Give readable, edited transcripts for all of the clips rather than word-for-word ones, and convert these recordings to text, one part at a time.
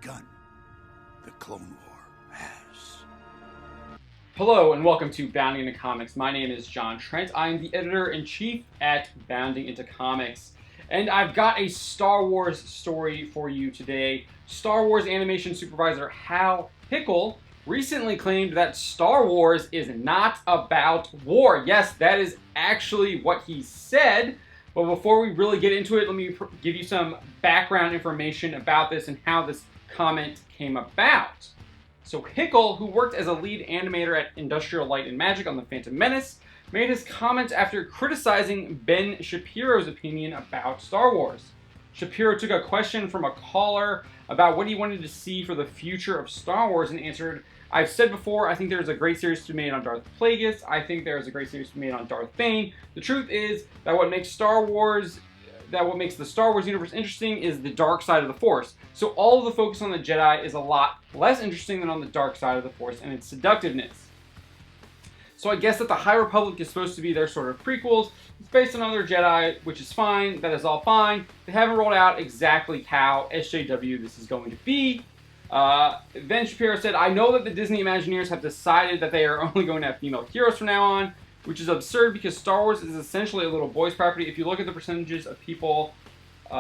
begun. The Clone War has. Hello and welcome to Bounding Into Comics. My name is John Trent. I am the editor-in-chief at Bounding Into Comics. And I've got a Star Wars story for you today. Star Wars animation supervisor Hal Hickel recently claimed that Star Wars is not about war. Yes, that is actually what he said. But before we really get into it, let me give you some background information about this and how this comment came about. So Hickel, who worked as a lead animator at Industrial Light and Magic on The Phantom Menace, made his comments after criticizing Ben Shapiro's opinion about Star Wars. Shapiro took a question from a caller about what he wanted to see for the future of Star Wars and answered, "I've said before, I think there's a great series to be made on Darth Plagueis. I think there's a great series to be made on Darth Bane. The truth is that what makes the Star Wars universe interesting is the dark side of the Force. So all of the focus on the Jedi is a lot less interesting than on the dark side of the Force and its seductiveness. So I guess that the High Republic is supposed to be their sort of prequels. It's based on other Jedi, which is fine. That is all fine. They haven't rolled out exactly how SJW this is going to be." Then Shapiro said, "I know that the Disney Imagineers have decided that they are only going to have female heroes from now on, which is absurd because Star Wars is essentially a little boys' property. If you look at the percentages of people who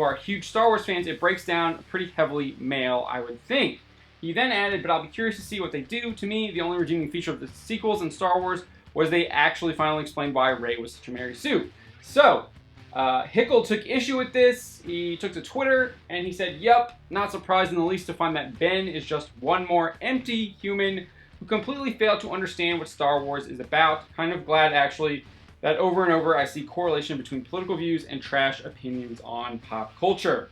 are huge Star Wars fans, it breaks down pretty heavily male, I would think." He then added, "But I'll be curious to see what they do. To me, the only redeeming feature of the sequels in Star Wars was they actually finally explained why Rey was such a Mary Sue." So, Hickel took issue with this. He took to Twitter and he said, "Yep, not surprised in the least to find that Ben is just one more empty human who completely failed to understand what Star Wars is about. Kind of glad, actually, that over and over I see correlation between political views and trash opinions on pop culture."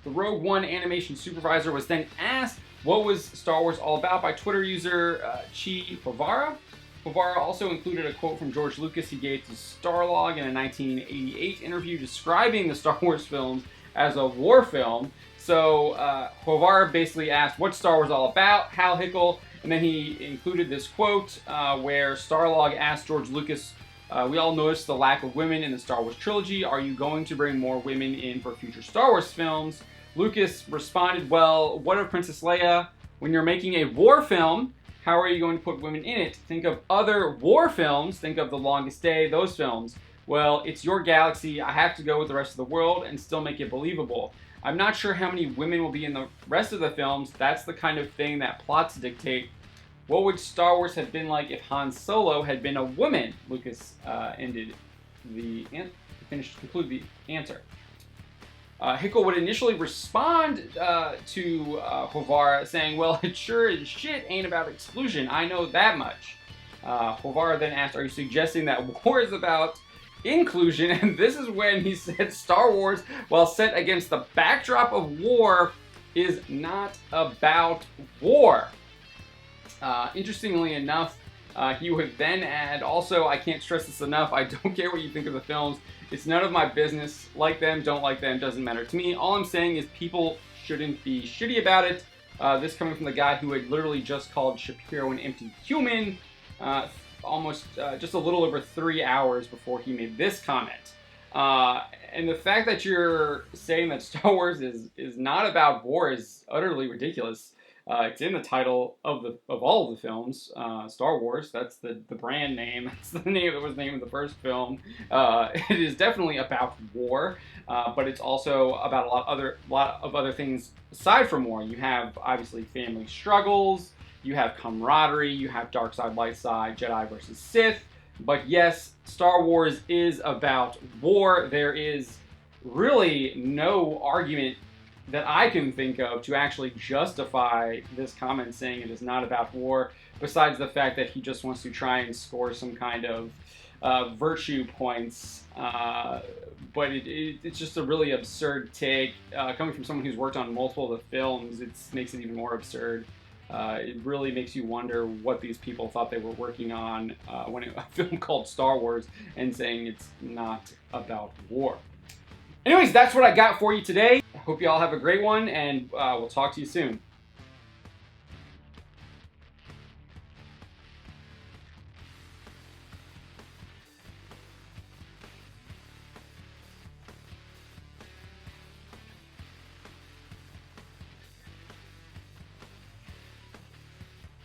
The Rogue One animation supervisor was then asked what was Star Wars all about by Twitter user Chi Favara. Favara also included a quote from George Lucas he gave to Starlog in a 1988 interview describing the Star Wars films as a war film. So Favara basically asked what Star Wars all about, Hal Hickel, and then he included this quote where Starlog asked George Lucas, "We all noticed the lack of women in the Star Wars trilogy. Are you going to bring more women in for future Star Wars films?" Lucas responded, "Well, what of Princess Leia? When you're making a war film, how are you going to put women in it? Think of other war films. Think of The Longest Day, those films. Well, it's your galaxy. I have to go with the rest of the world and still make it believable. I'm not sure how many women will be in the rest of the films. That's the kind of thing that plots dictate. What would Star Wars have been like if Han Solo had been a woman?" Lucas concluded the answer. Hickel would initially respond to Favara saying, "Well, it sure as shit ain't about exclusion. I know that much." Favara then asked, "Are you suggesting that war is about inclusion?" And this is when he said Star Wars, while set against the backdrop of war, is not about war. Interestingly enough, he would then add, "Also, I can't stress this enough, I don't care what you think of the films. It's none of my business. Like them, don't like them, doesn't matter to me. All I'm saying is people shouldn't be shitty about it." This coming from the guy who had literally just called Shapiro an empty human just a little over 3 hours before he made this comment. And the fact that you're saying that Star Wars is not about war is utterly ridiculous. It's in the title of all of the films. Star Wars, that's the brand name. That's the name that was named in the first film. It is definitely about war, but it's also about a lot of other things aside from war. You have obviously family struggles. You have camaraderie. You have dark side, light side, Jedi versus Sith. But yes, Star Wars is about war. There is really no argument that I can think of to actually justify this comment saying it is not about war, besides the fact that he just wants to try and score some kind of virtue points. But it's just a really absurd take. Coming from someone who's worked on multiple of the films, it makes it even more absurd. It really makes you wonder what these people thought they were working on when a film called Star Wars and saying it's not about war. Anyways, that's what I got for you today. I hope you all have a great one, and we'll talk to you soon.